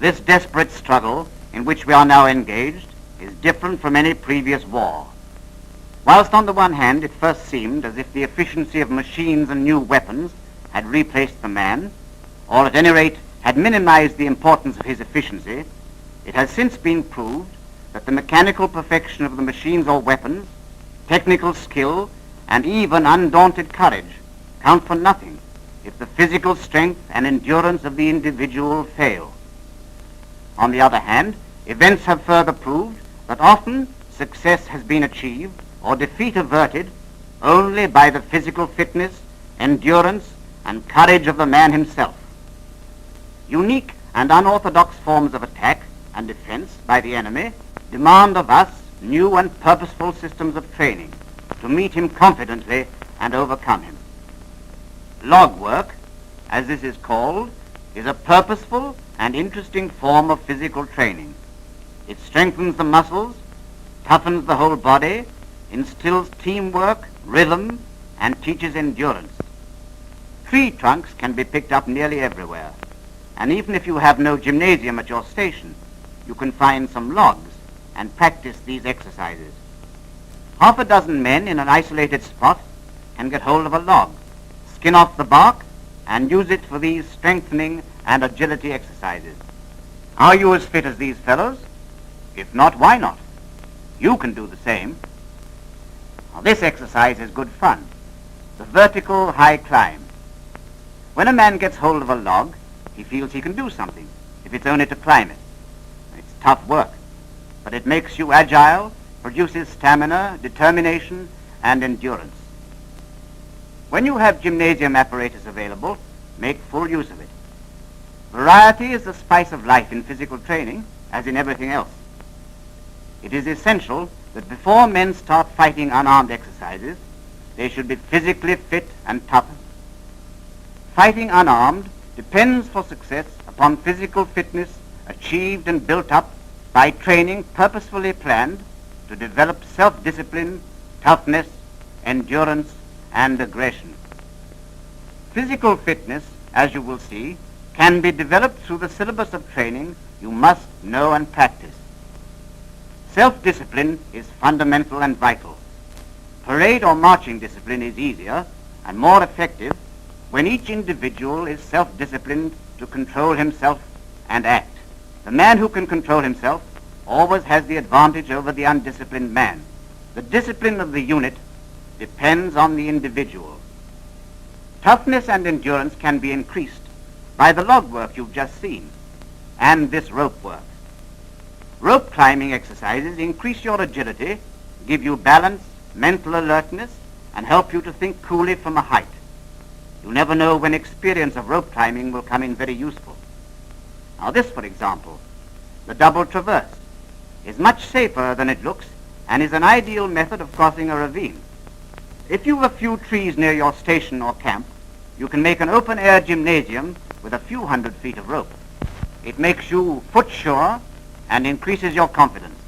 This desperate struggle in which we are now engaged is different from any previous war. Whilst on the one hand it first seemed as if the efficiency of machines and new weapons had replaced the man, or at any rate had minimized the importance of his efficiency, it has since been proved that the mechanical perfection of the machines or weapons, technical skill, and even undaunted courage count for nothing if the physical strength and endurance of the individual fail. On the other hand, events have further proved that often success has been achieved or defeat averted only by the physical fitness, endurance, and courage of the man himself. Unique and unorthodox forms of attack and defense by the enemy demand of us new and purposeful systems of training to meet him confidently and overcome him. Log work, as this is called, is a purposeful and interesting form of physical training. It strengthens the muscles, toughens the whole body, instills teamwork, rhythm, and teaches endurance. Tree trunks can be picked up nearly everywhere, and even if you have no gymnasium at your station, you can find some logs and practice these exercises. Half a dozen men in an isolated spot can get hold of a log, skin off the bark, and use it for these strengthening and agility exercises. Are you as fit as these fellows? If not, why not? You can do the same. Now, this exercise is good fun. The vertical high climb. When a man gets hold of a log, he feels he can do something, if it's only to climb it. It's tough work, but it makes you agile, produces stamina, determination, and endurance. When you have gymnasium apparatus available, make full use of it. Variety is the spice of life in physical training, as in everything else. It is essential that before men start fighting unarmed exercises, they should be physically fit and toughened. Fighting unarmed depends for success upon physical fitness achieved and built up by training purposefully planned to develop self-discipline, toughness, endurance, and aggression. Physical fitness, as you will see, can be developed through the syllabus of training you must know and practice. Self-discipline is fundamental and vital. Parade or marching discipline is easier and more effective when each individual is self-disciplined to control himself and act. The man who can control himself always has the advantage over the undisciplined man. The discipline of the unit depends on the individual. Toughness and endurance can be increased by the log work you've just seen and this rope work. Rope climbing exercises increase your agility, give you balance, mental alertness, and help you to think coolly from a height. You never know when experience of rope climbing will come in very useful. Now this, for example, the double traverse, is much safer than it looks and is an ideal method of crossing a ravine. If you have a few trees near your station or camp, you can make an open-air gymnasium with a few hundred feet of rope. It makes you foot-sure and increases your confidence.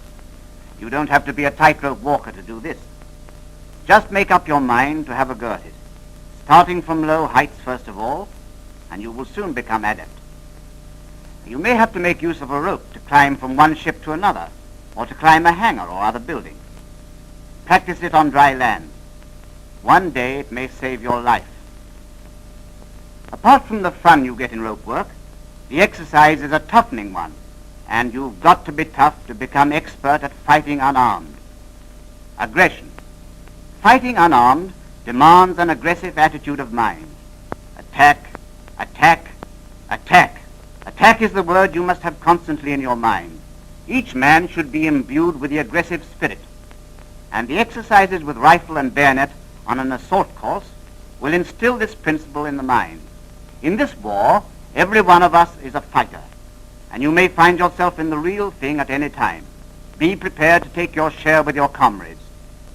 You don't have to be a tightrope walker to do this. Just make up your mind to have a go at it, starting from low heights first of all, and you will soon become adept. You may have to make use of a rope to climb from one ship to another, or to climb a hangar or other building. Practice it on dry land. One day it may save your life. Apart from the fun you get in rope work, the exercise is a toughening one, and you've got to be tough to become expert at fighting unarmed. Aggression. Fighting unarmed demands an aggressive attitude of mind. Attack, attack, attack. Attack is the word you must have constantly in your mind. Each man should be imbued with the aggressive spirit, and the exercises with rifle and bayonet on an assault course will instill this principle in the mind. In this war, every one of us is a fighter, and you may find yourself in the real thing at any time. Be prepared to take your share with your comrades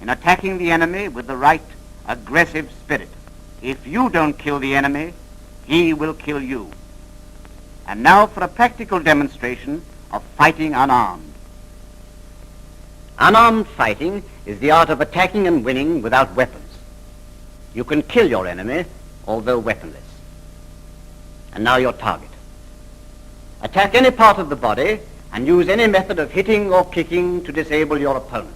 in attacking the enemy with the right aggressive spirit. If you don't kill the enemy, he will kill you. And now for a practical demonstration of fighting unarmed. Unarmed fighting is the art of attacking and winning without weapons. You can kill your enemy, although weaponless. And now your target. Attack any part of the body and use any method of hitting or kicking to disable your opponent.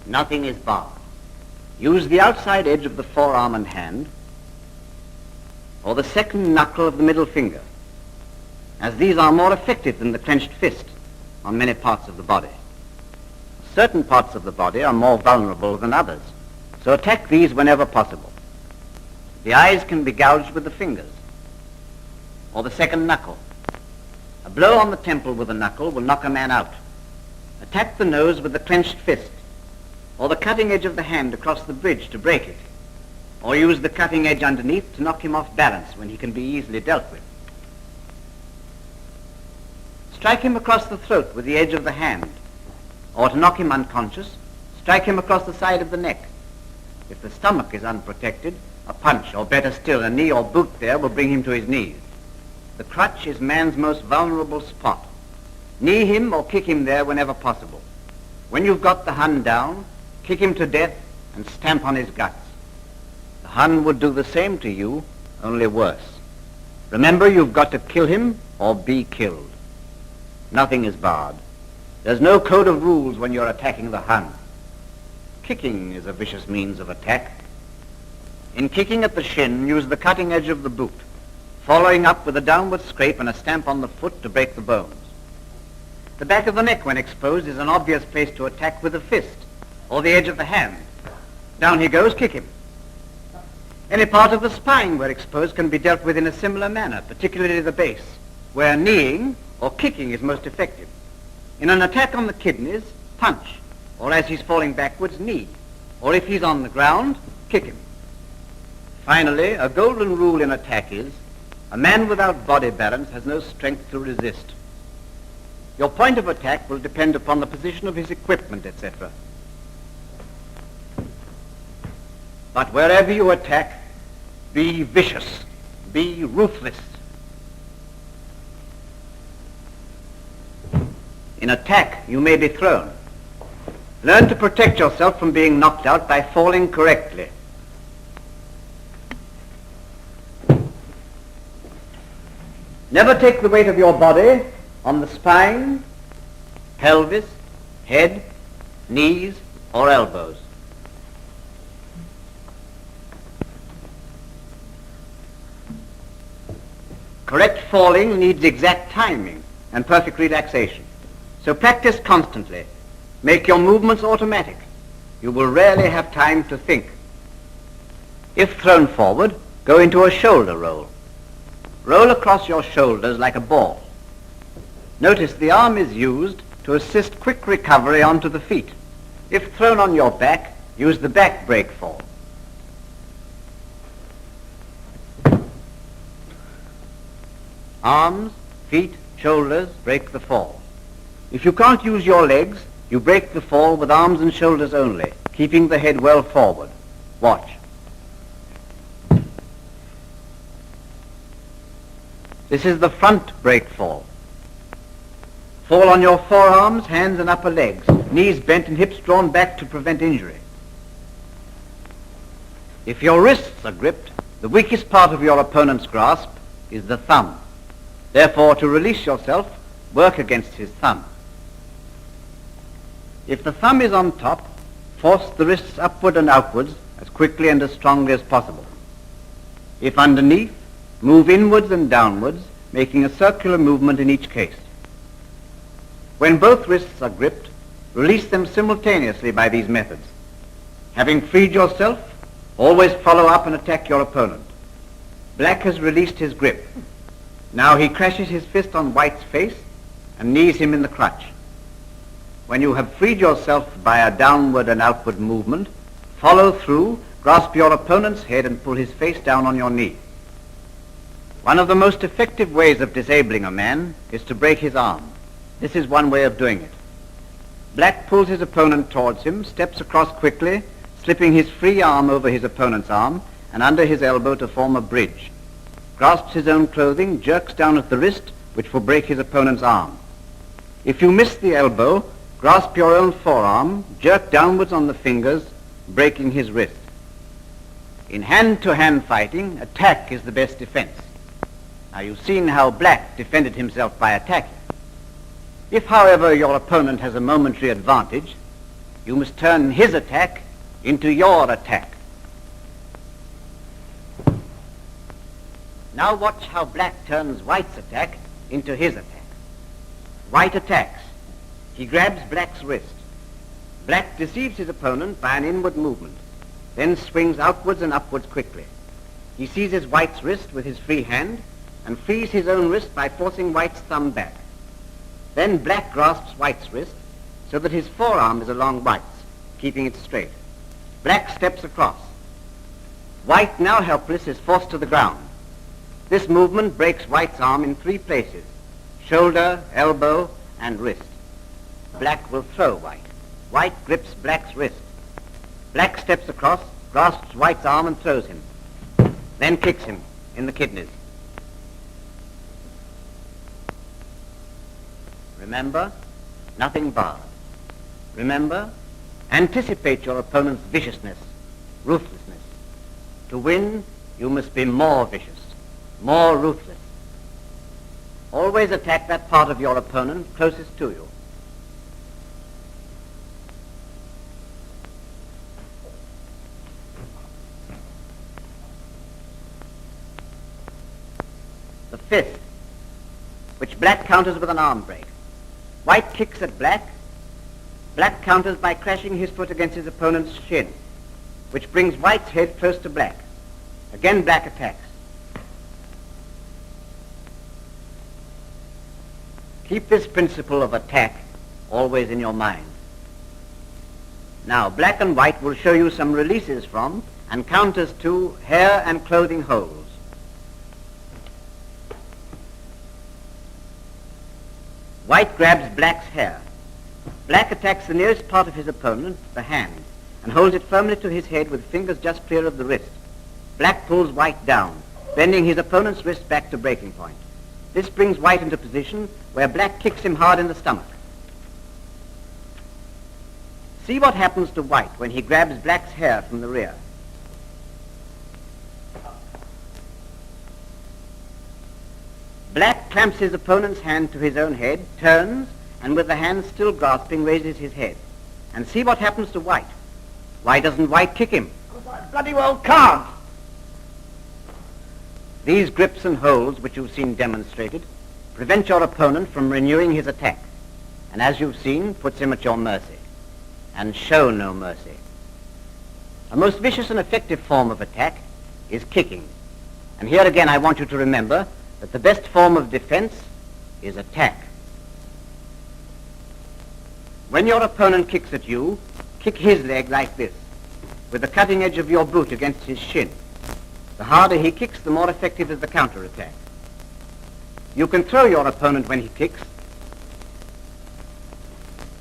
Nothing is barred. Use the outside edge of the forearm and hand, or the second knuckle of the middle finger, as these are more effective than the clenched fist on many parts of the body. Certain parts of the body are more vulnerable than others, so attack these whenever possible. The eyes can be gouged with the fingers, or the second knuckle. A blow on the temple with a knuckle will knock a man out. Attack the nose with the clenched fist, or the cutting edge of the hand across the bridge to break it, or use the cutting edge underneath to knock him off balance when he can be easily dealt with. Strike him across the throat with the edge of the hand, or to knock him unconscious, strike him across the side of the neck. If the stomach is unprotected, a punch, or better still, a knee or boot there will bring him to his knees. The crutch is man's most vulnerable spot. Knee him or kick him there whenever possible. When you've got the Hun down, kick him to death and stamp on his guts. The Hun would do the same to you, only worse. Remember, you've got to kill him or be killed. Nothing is barred. There's no code of rules when you're attacking the Hun. Kicking is a vicious means of attack. In kicking at the shin, use the cutting edge of the boot, following up with a downward scrape and a stamp on the foot to break the bones. The back of the neck, when exposed, is an obvious place to attack with a fist or the edge of the hand. Down he goes, kick him. Any part of the spine where exposed can be dealt with in a similar manner, particularly the base, where kneeing or kicking is most effective. In an attack on the kidneys, punch, or as he's falling backwards, knee, or if he's on the ground, kick him. Finally, a golden rule in attack is, a man without body balance has no strength to resist. Your point of attack will depend upon the position of his equipment, etc. But wherever you attack, be vicious, be ruthless. In attack, you may be thrown. Learn to protect yourself from being knocked out by falling correctly. Never take the weight of your body on the spine, pelvis, head, knees, or elbows. Correct falling needs exact timing and perfect relaxation. So practice constantly. Make your movements automatic. You will rarely have time to think. If thrown forward, go into a shoulder roll. Roll across your shoulders like a ball. Notice the arm is used to assist quick recovery onto the feet. If thrown on your back, use the back break fall. Arms, feet, shoulders break the fall. If you can't use your legs, you break the fall with arms and shoulders only, keeping the head well forward. Watch. This is the front break fall. Fall on your forearms, hands and upper legs, knees bent and hips drawn back to prevent injury. If your wrists are gripped, the weakest part of your opponent's grasp is the thumb. Therefore, to release yourself, work against his thumb. If the thumb is on top, force the wrists upward and outwards as quickly and as strongly as possible. If underneath, move inwards and downwards, making a circular movement in each case. When both wrists are gripped, release them simultaneously by these methods. Having freed yourself, always follow up and attack your opponent. Black has released his grip. Now he crashes his fist on White's face and knees him in the crutch. When you have freed yourself by a downward and outward movement, follow through, grasp your opponent's head and pull his face down on your knee. One of the most effective ways of disabling a man is to break his arm. This is one way of doing it. Black pulls his opponent towards him, steps across quickly, slipping his free arm over his opponent's arm and under his elbow to form a bridge. Grasps his own clothing, jerks down at the wrist, which will break his opponent's arm. If you miss the elbow, grasp your own forearm, jerk downwards on the fingers, breaking his wrist. In hand-to-hand fighting, attack is the best defense. Now, you've seen how black defended himself by attacking. If, however, your opponent has a momentary advantage, you must turn his attack into your attack. Now watch how black turns white's attack into his attack. White attacks. He grabs black's wrist. Black deceives his opponent by an inward movement, then swings outwards and upwards quickly. He seizes white's wrist with his free hand and frees his own wrist by forcing white's thumb back. Then black grasps white's wrist so that his forearm is along white's, keeping it straight. Black steps across. White, now helpless, is forced to the ground. This movement breaks white's arm in 3 places: shoulder, elbow, and wrist. Black will throw white. White grips black's wrist. Black steps across, grasps white's arm and throws him, then kicks him in the kidneys. Remember, nothing barred. Remember, anticipate your opponent's viciousness, ruthlessness. To win, you must be more vicious, more ruthless. Always attack that part of your opponent closest to you. The fifth, which black counters with an arm break. White kicks at black. Black counters by crashing his foot against his opponent's shin, which brings white's head close to black. Again, black attacks. Keep this principle of attack always in your mind. Now, black and white will show you some releases from and counters to hair and clothing holds. White grabs black's hair. Black attacks the nearest part of his opponent, the hand, and holds it firmly to his head with fingers just clear of the wrist. Black pulls white down, bending his opponent's wrist back to breaking point. This brings white into position where black kicks him hard in the stomach. See what happens to white when he grabs black's hair from the rear. Black clamps his opponent's hand to his own head, turns, and with the hand still grasping, raises his head. And see what happens to white. Why doesn't white kick him? Because I bloody well can't. These grips and holds, which you've seen demonstrated, prevent your opponent from renewing his attack, and as you've seen, puts him at your mercy. And show no mercy. A most vicious and effective form of attack is kicking. And here again I want you to remember that the best form of defense is attack. When your opponent kicks at you, kick his leg like this, with the cutting edge of your boot against his shin. The harder he kicks, the more effective is the counterattack. You can throw your opponent when he kicks,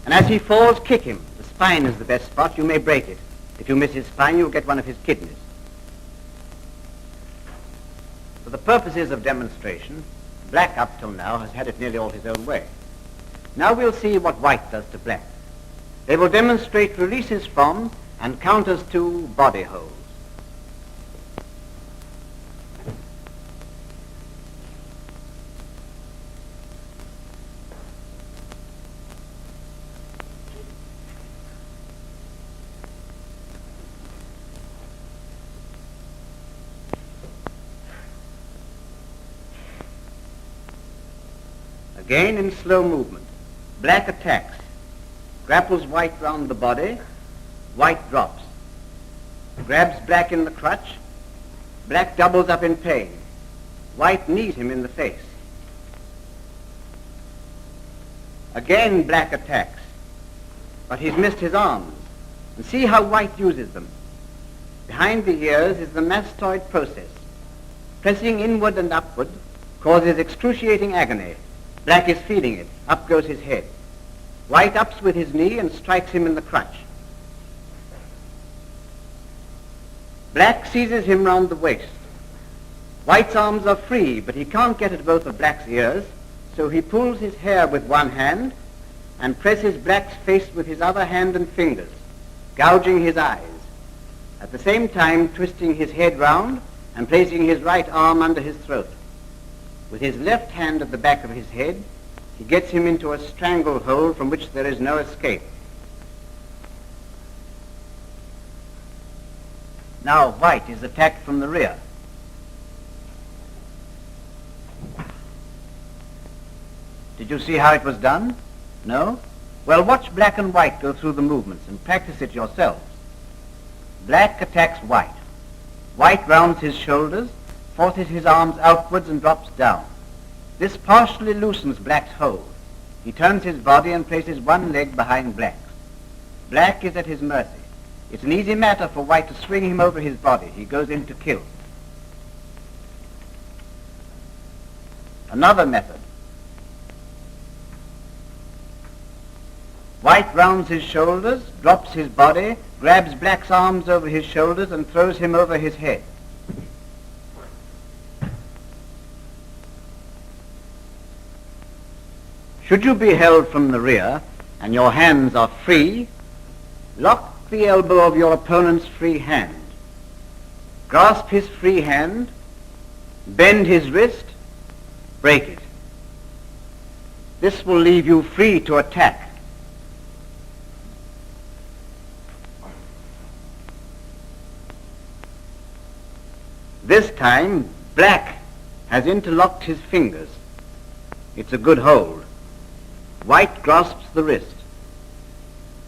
and as he falls, kick him. The spine is the best spot. You may break it. If you miss his spine, you'll get one of his kidneys. For the purposes of demonstration, black up till now has had it nearly all his own way. Now we'll see what white does to black. They will demonstrate releases from and counters to body holds. Again in slow movement, black attacks, grapples white round the body, white drops, grabs black in the crutch, black doubles up in pain, white knees him in the face. Again black attacks, but he's missed his arms, and see how white uses them. Behind the ears is the mastoid process. Pressing inward and upward causes excruciating agony. Black is feeling it. Up goes his head. White ups with his knee and strikes him in the crutch. Black seizes him round the waist. White's arms are free, but he can't get at both of black's ears, so he pulls his hair with one hand and presses black's face with his other hand and fingers, gouging his eyes, at the same time twisting his head round and placing his right arm under his throat. With his left hand at the back of his head, he gets him into a stranglehold from which there is no escape. Now White is attacked from the rear. Did you see how it was done? No? Well, watch Black and White go through the movements and practice it yourselves. Black attacks White. White rounds his shoulders, forces his arms outwards and drops down. This partially loosens Black's hold. He turns his body and places one leg behind Black's. Black is at his mercy. It's an easy matter for White to swing him over his body. He goes in to kill. Another method. White rounds his shoulders, drops his body, grabs Black's arms over his shoulders and throws him over his head. Should you be held from the rear and your hands are free, lock the elbow of your opponent's free hand. Grasp his free hand, bend his wrist, break it. This will leave you free to attack. This time, Black has interlocked his fingers. It's a good hold. White grasps the wrist.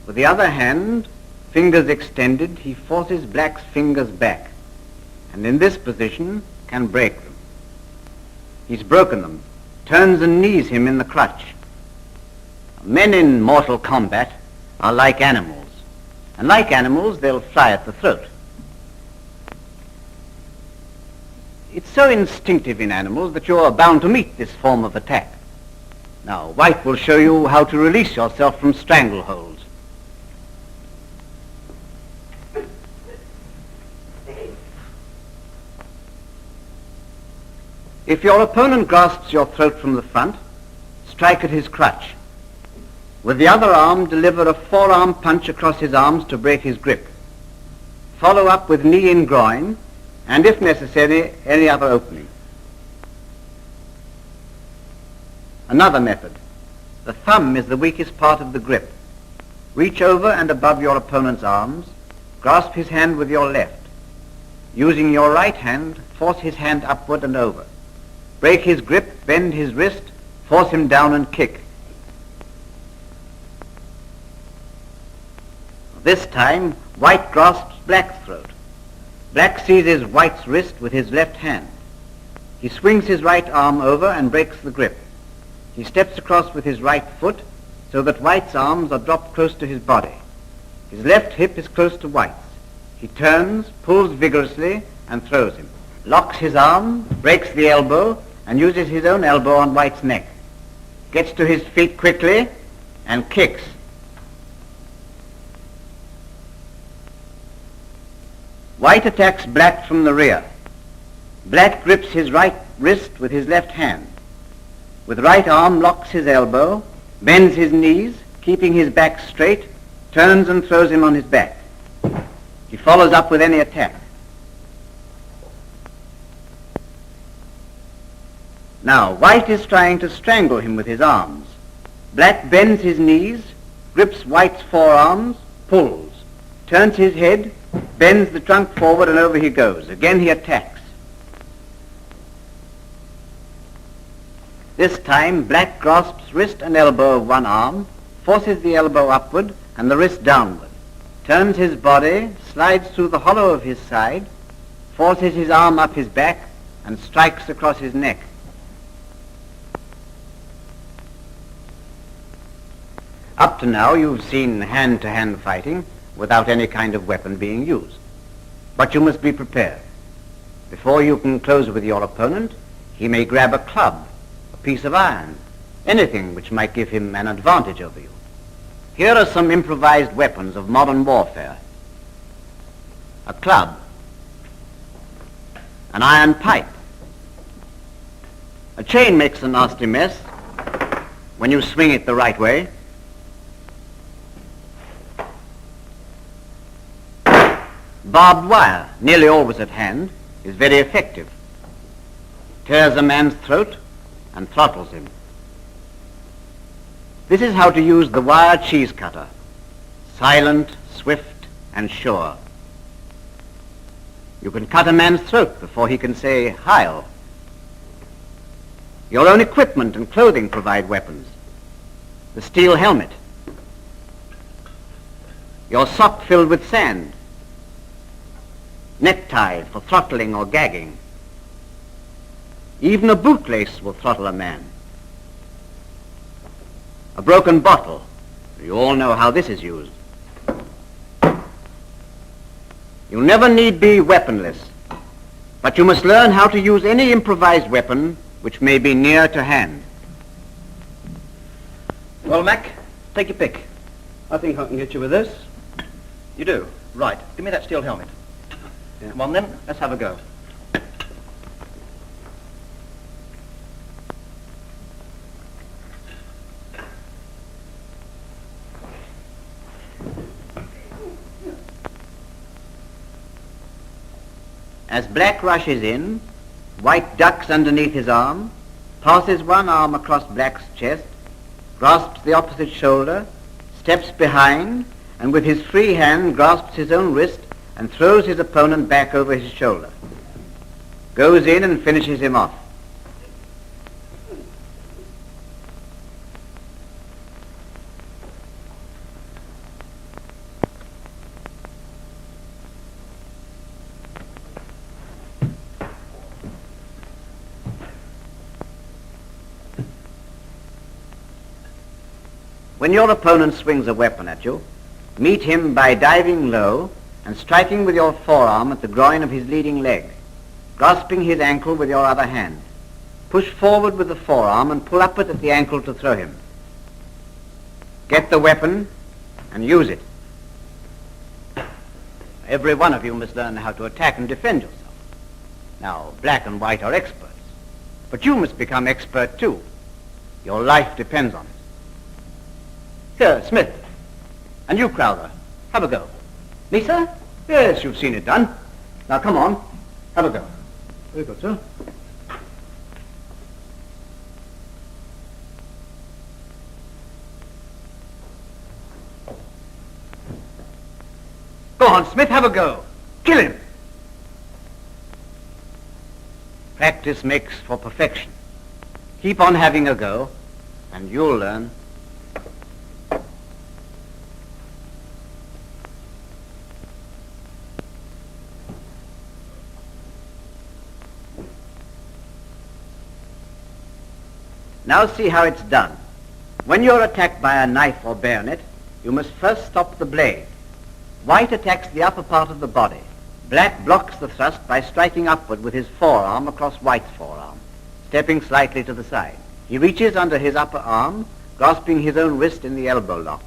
With the other hand, fingers extended, he forces Black's fingers back, and in this position can break them. He's broken them, turns and knees him in the clutch. Men in mortal combat are like animals, and like animals, they'll fly at the throat. It's so instinctive in animals that you're bound to meet this form of attack. Now, White will show you how to release yourself from strangleholds. If your opponent grasps your throat from the front, strike at his crutch. With the other arm, deliver a forearm punch across his arms to break his grip. Follow up with knee in groin, and if necessary, any other opening. Another method. The thumb is the weakest part of the grip. Reach over and above your opponent's arms, grasp his hand with your left. Using your right hand, force his hand upward and over. Break his grip, bend his wrist, force him down and kick. This time, White grasps Black's throat. Black seizes White's wrist with his left hand. He swings his right arm over and breaks the grip. He steps across with his right foot so that White's arms are dropped close to his body. His left hip is close to White's. He turns, pulls vigorously, and throws him. Locks his arm, breaks the elbow, and uses his own elbow on White's neck. Gets to his feet quickly and kicks. White attacks Black from the rear. Black grips his right wrist with his left hand. With right arm locks his elbow, bends his knees, keeping his back straight, turns and throws him on his back. He follows up with any attack. Now, White is trying to strangle him with his arms. Black bends his knees, grips White's forearms, pulls, turns his head, bends the trunk forward and over he goes. Again he attacks. This time, Black grasps wrist and elbow of one arm, forces the elbow upward and the wrist downward, turns his body, slides through the hollow of his side, forces his arm up his back, and strikes across his neck. Up to now, you've seen hand-to-hand fighting without any kind of weapon being used. But you must be prepared. Before you can close with your opponent, he may grab a club, a piece of iron, anything which might give him an advantage over you. Here are some improvised weapons of modern warfare. A club, an iron pipe. A chain makes a nasty mess when you swing it the right way. Barbed wire, nearly always at hand, is very effective. Tears a man's throat and throttles him. This is how to use the wire cheese cutter. Silent, swift, and sure. You can cut a man's throat before he can say, "Heil." Your own equipment and clothing provide weapons. The steel helmet. Your sock filled with sand. Necktie for throttling or gagging. Even a bootlace will throttle a man. A broken bottle. You all know how this is used. You never need be weaponless, but you must learn how to use any improvised weapon which may be near to hand. Well, Mac, take your pick. I think I can get you with this. You do? Right. Give me that steel helmet. Yeah. Come on then, let's have a go. As Black rushes in, White ducks underneath his arm, passes one arm across Black's chest, grasps the opposite shoulder, steps behind, and with his free hand grasps his own wrist and throws his opponent back over his shoulder. Goes in and finishes him off. When your opponent swings a weapon at you, meet him by diving low and striking with your forearm at the groin of his leading leg, grasping his ankle with your other hand. Push forward with the forearm and pull upward at the ankle to throw him. Get the weapon and use it. Every one of you must learn how to attack and defend yourself. Now, Black and White are experts, but you must become expert too. Your life depends on it. Here, Smith. And you, Crowther, have a go. Me, sir? Yes, you've seen it done. Now, come on, have a go. Very good, sir. Go on, Smith, have a go. Kill him. Practice makes for perfection. Keep on having a go, and you'll learn. Now see how it's done. When you're attacked by a knife or bayonet, you must first stop the blade. White attacks the upper part of the body. Black blocks the thrust by striking upward with his forearm across White's forearm, stepping slightly to the side. He reaches under his upper arm, grasping his own wrist in the elbow lock.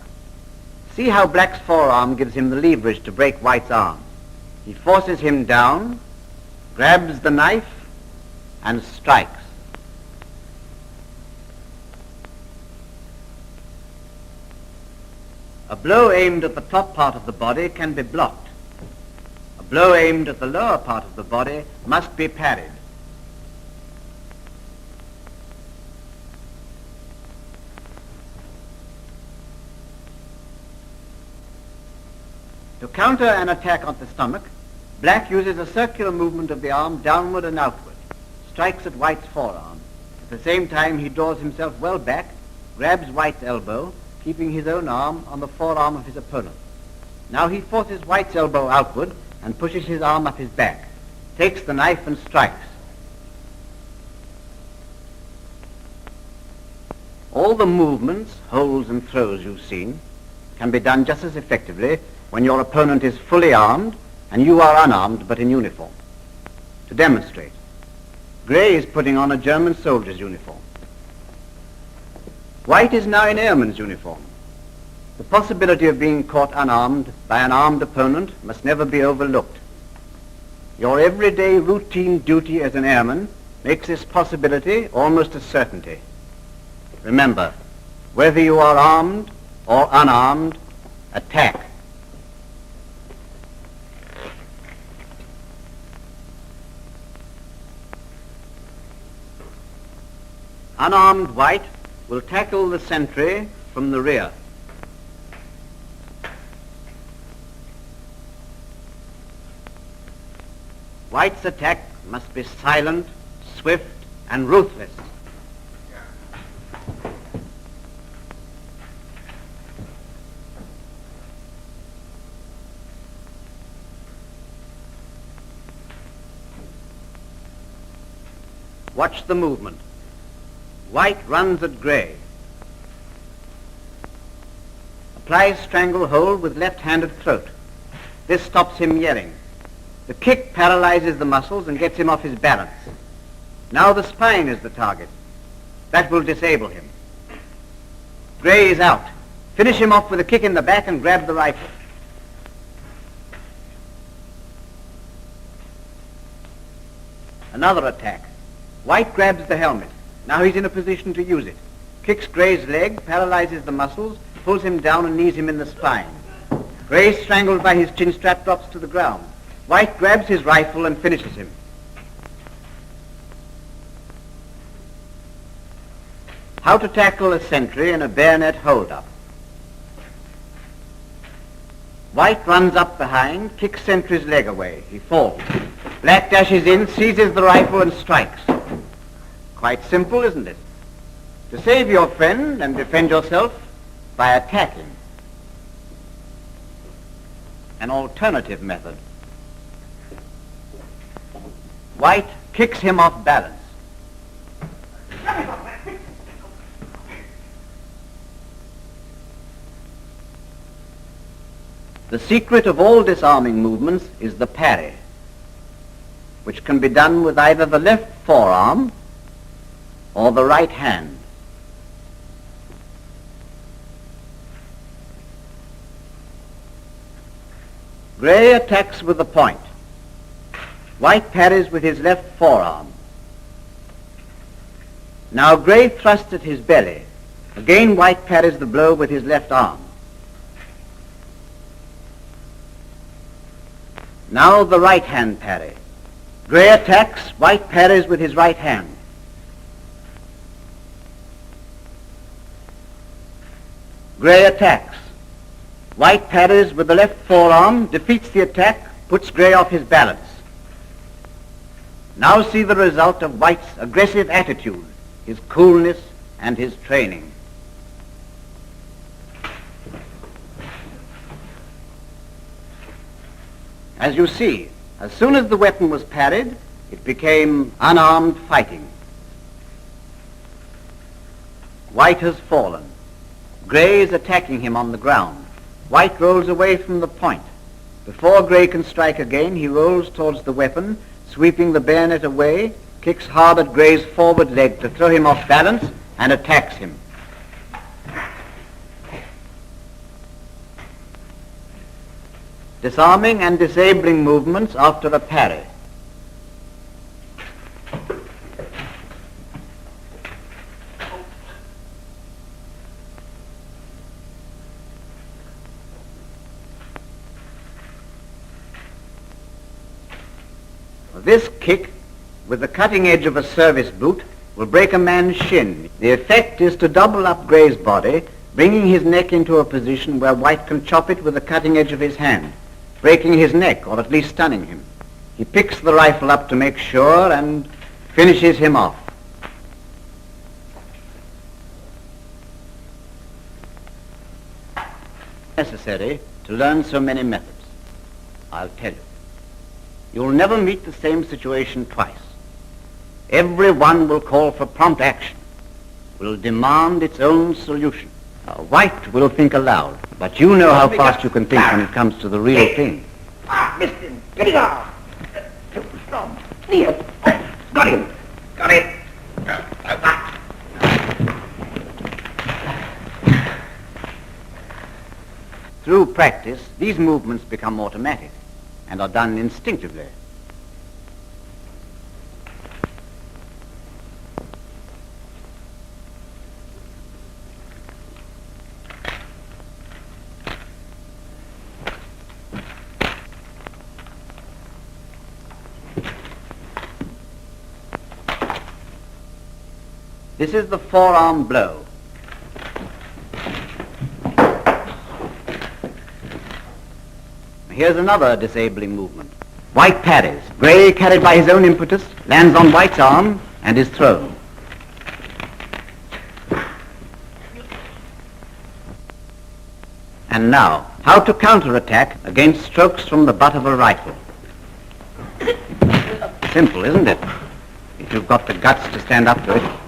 See how Black's forearm gives him the leverage to break White's arm. He forces him down, grabs the knife, and strikes. A blow aimed at the top part of the body can be blocked. A blow aimed at the lower part of the body must be parried. To counter an attack on the stomach, Black uses a circular movement of the arm downward and outward, strikes at White's forearm. At the same time, he draws himself well back, grabs White's elbow, keeping his own arm on the forearm of his opponent. Now he forces White's elbow outward and pushes his arm up his back, takes the knife and strikes. All the movements, holds and throws you've seen can be done just as effectively when your opponent is fully armed and you are unarmed but in uniform. To demonstrate, Gray is putting on a German soldier's uniform. White is now in airman's uniform. The possibility of being caught unarmed by an armed opponent must never be overlooked. Your everyday routine duty as an airman makes this possibility almost a certainty. Remember, whether you are armed or unarmed, attack. Unarmed white will tackle the sentry from the rear. White's attack must be silent, swift, and ruthless. Watch the movement. White runs at grey. Applies stranglehold with left-handed throat. This stops him yelling. The kick paralyzes the muscles and gets him off his balance. Now the spine is the target. That will disable him. Grey is out. Finish him off with a kick in the back and grab the rifle. Another attack. White grabs the helmet. Now he's in a position to use it. Kicks Grey's leg, paralyzes the muscles, pulls him down and knees him in the spine. Grey, strangled by his chin strap, drops to the ground. White grabs his rifle and finishes him. How to tackle a sentry in a bayonet hold-up. White runs up behind, kicks sentry's leg away. He falls. Black dashes in, seizes the rifle and strikes. Quite simple, isn't it? To save your friend and defend yourself by attacking. An alternative method. White kicks him off balance. The secret of all disarming movements is the parry, which can be done with either the left forearm or the right hand. Grey attacks with the point. White parries with his left forearm. Now Grey thrusts at his belly. Again White parries the blow with his left arm. Now the right hand parry. Grey attacks, White parries with his right hand. Grey attacks. White parries with the left forearm, defeats the attack, puts Grey off his balance. Now see the result of White's aggressive attitude, his coolness and his training. As you see, as soon as the weapon was parried, it became unarmed fighting. White has fallen. Grey is attacking him on the ground. White rolls away from the point. Before Grey can strike again, he rolls towards the weapon, sweeping the bayonet away, kicks hard at Grey's forward leg to throw him off balance, and attacks him. Disarming and disabling movements after a parry. This kick, with the cutting edge of a service boot, will break a man's shin. The effect is to double up Grey's body, bringing his neck into a position where White can chop it with the cutting edge of his hand, breaking his neck or at least stunning him. He picks the rifle up to make sure and finishes him off. Necessary to learn so many methods. I'll tell you. You'll never meet the same situation twice. Every one will call for prompt action, will demand its own solution. White will think aloud, but you know how fast you can think when it comes to the real thing. Missed him. Get him off. Got him. Got it. Through practice, these movements become automatic and are done instinctively. This is the forearm blow. Here's another disabling movement. White parries. Grey, carried by his own impetus, lands on White's arm and is thrown. And now, how to counterattack against strokes from the butt of a rifle. Simple, isn't it? If you've got the guts to stand up to it.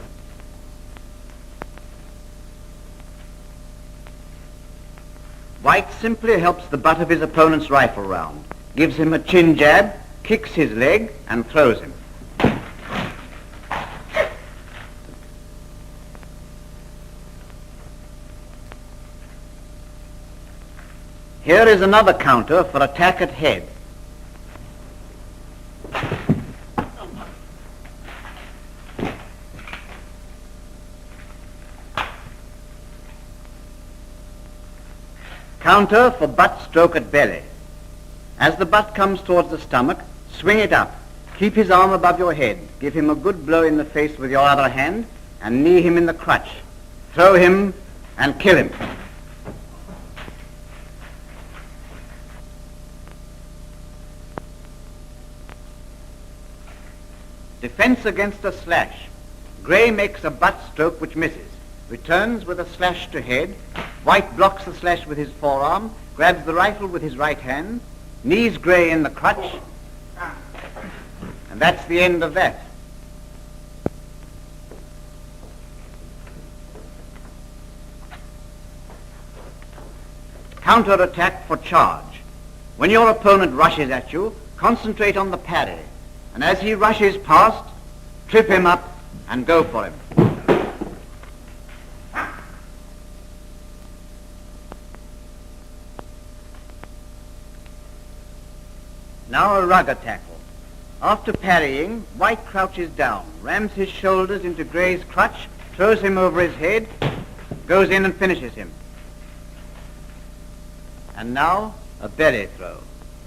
White simply helps the butt of his opponent's rifle round, gives him a chin jab, kicks his leg, and throws him. Here is another counter for attack at head. Counter for butt stroke at belly. As the butt comes towards the stomach, swing it up. Keep his arm above your head. Give him a good blow in the face with your other hand and knee him in the crutch. Throw him and kill him. Defense against a slash. Grey makes a butt stroke which misses. Returns with a slash to head. White blocks the slash with his forearm, grabs the rifle with his right hand, knees Grey in the crutch, and that's the end of that. Counter-attack for charge. When your opponent rushes at you, concentrate on the parry, and as he rushes past, trip him up and go for him. Now a rugger tackle. After parrying, White crouches down, rams his shoulders into Grey's crutch, throws him over his head, goes in and finishes him. And now a belly throw.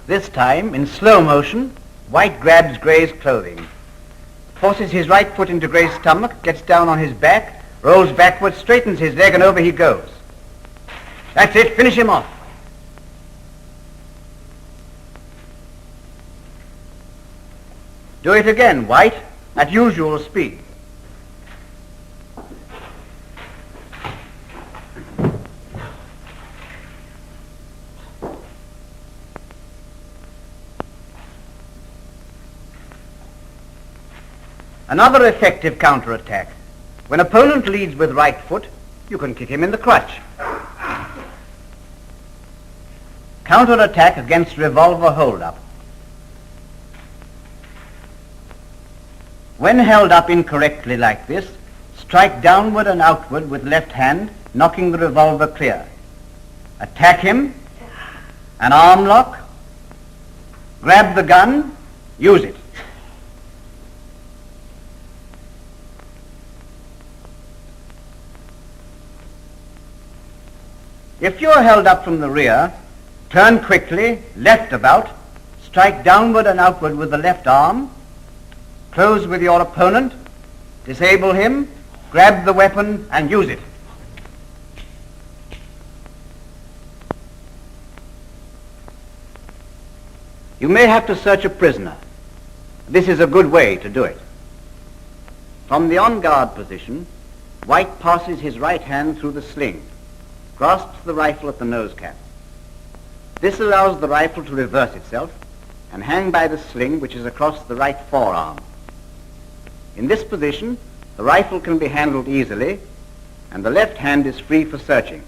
This time, in slow motion, White grabs Grey's clothing, forces his right foot into Grey's stomach, gets down on his back, rolls backward, straightens his leg, and over he goes. That's it, finish him off. Do it again, White, at usual speed. Another effective counterattack. When opponent leads with right foot, you can kick him in the crutch. Counterattack against revolver hold up. When held up incorrectly like this, strike downward and outward with left hand, knocking the revolver clear. Attack him, an arm lock, grab the gun, use it. If you're held up from the rear, turn quickly, left about, strike downward and outward with the left arm, close with your opponent, disable him, grab the weapon and use it. You may have to search a prisoner. This is a good way to do it. From the on-guard position, White passes his right hand through the sling, grasps the rifle at the nose cap. This allows the rifle to reverse itself and hang by the sling which is across the right forearm. In this position, the rifle can be handled easily and the left hand is free for searching.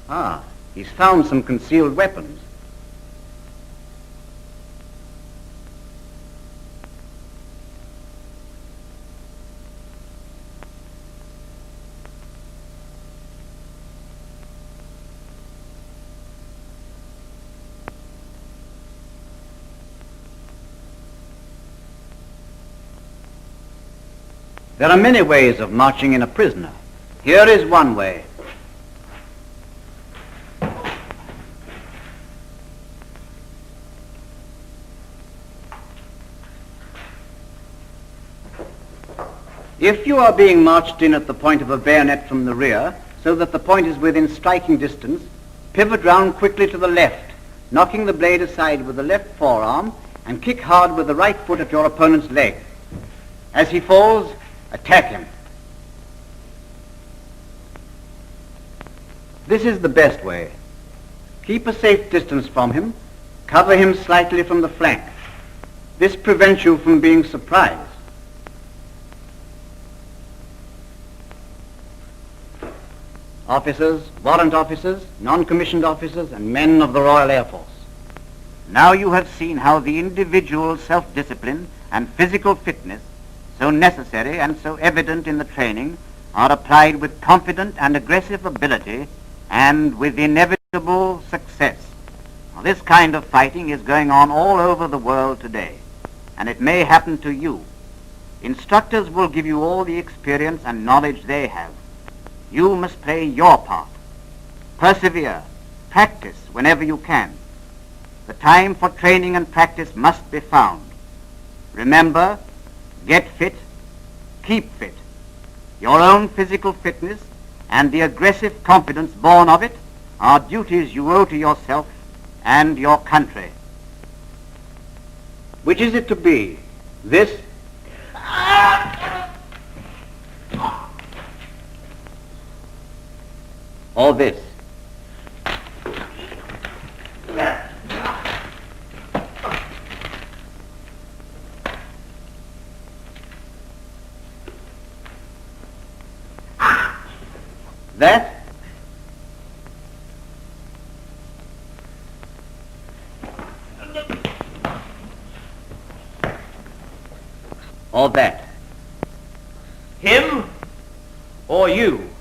Ah, he's found some concealed weapons. There are many ways of marching in a prisoner. Here is one way. If you are being marched in at the point of a bayonet from the rear, so that the point is within striking distance, pivot round quickly to the left, knocking the blade aside with the left forearm, and kick hard with the right foot at your opponent's leg. As he falls, attack him. This is the best way. Keep a safe distance from him. Cover him slightly from the flank. This prevents you from being surprised. Officers, warrant officers, non-commissioned officers, and men of the Royal Air Force. Now you have seen how the individual self-discipline and physical fitness, so necessary and so evident in the training, are applied with confident and aggressive ability and with inevitable success. Now, this kind of fighting is going on all over the world today, and it may happen to you. Instructors will give you all the experience and knowledge they have. You must play your part. Persevere. Practice whenever you can. The time for training and practice must be found. Remember, get fit, keep fit. Your own physical fitness and the aggressive confidence born of it are duties you owe to yourself and your country. Which is it to be? This or this? That? Or that? Him or you?